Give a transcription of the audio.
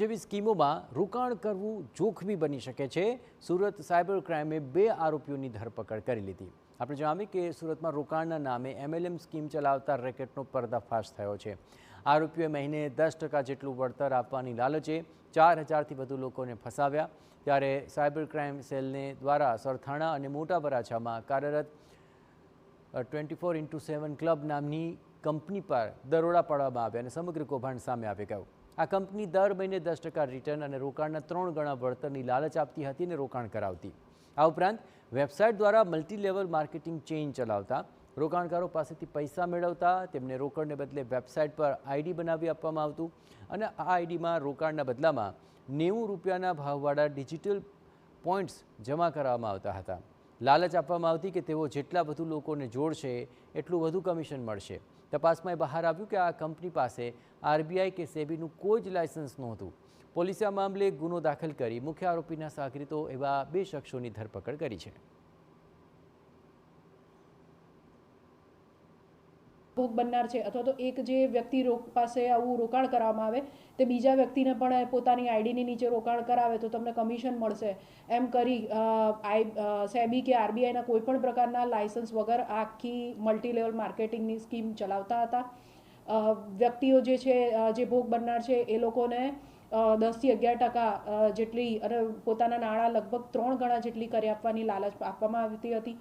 જેવી સ્કીમોમાં રોકાણ કરવું જોખમી બની શકે છે। સુરત સાયબર ક્રાઇમે 2 આરોપીઓની ધરપકડ કરી લીધી। આપણે જણાવીએ કે સુરતમાં રોકાણના નામે MLM સ્કીમ ચલાવતા રેકેટનો પર્દાફાશ થયો છે। આરોપીઓએ મહિને 10% જેટલું વળતર આપવાની લાલચે 4000થી વધુ લોકોને ફસાવ્યા। ત્યારે સાયબર ક્રાઇમ સેલને દ્વારા સરથાણા અને મોટા વરાછામાં કાર્યરત 24x7 ક્લબ નામની કંપની પર દરોડા પાડવામાં આવ્યા અને સમગ્ર કૌભાંડ સામે આવી ગયું। આ કંપની દર મહિને 10% રિટર્ન અને રોકાણના 3 ગણા વળતરની લાલચ આપતી હતી અને રોકાણ કરાવતી। આ ઉપરાંત વેબસાઇટ દ્વારા મલ્ટી લેવલ માર્કેટિંગ ચેઇન ચલાવતા, રોકાણકારો પાસેથી પૈસા મેળવતા, તેમને રોકડને બદલે વેબસાઇટ પર આઈડી બનાવી આપવામાં આવતું અને આ આઈડીમાં રોકાણના બદલામાં 90 રૂપિયાના ભાવવાળા ડિજિટલ પોઈન્ટ્સ જમા કરાવવામાં આવતા હતા। લાલચ આપવામાં આવતી કે તેઓ જેટલા વધુ લોકોને જોડશે એટલું વધુ કમિશન મળશે। તપાસમાં બહાર આવ્યું કે આ કંપની પાસે RBI કે સેબીનું કોઈ જ લાયસન્સ નહોતું। પોલીસે આ મામલે ગુનો દાખલ કરી મુખ્ય આરોપીના સાગરીતો એવા 2 શખ્સોની ધરપકડ કરી છે। ભોગ બનનાર છે અથવા તો એક જે વ્યક્તિ પાસે આવું રોકાણ કરવામાં આવે તે બીજા વ્યક્તિને પણ પોતાની આઈડીની નીચે રોકાણ કરાવે તો તમને કમિશન મળશે એમ કરી સેબી કે RBIના કોઈ પણ પ્રકારના લાયસન્સ વગર આખી મલ્ટી લેવલ માર્કેટિંગની સ્કીમ ચલાવતા હતા। વ્યક્તિઓ જે છે જે ભોગ બનનાર છે એ લોકોને 10 થી 11% જેટલી અને પોતાના નાણાં લગભગ 3 ગણા જેટલી કરી આપવાની લાલચ આપવામાં આવતી હતી।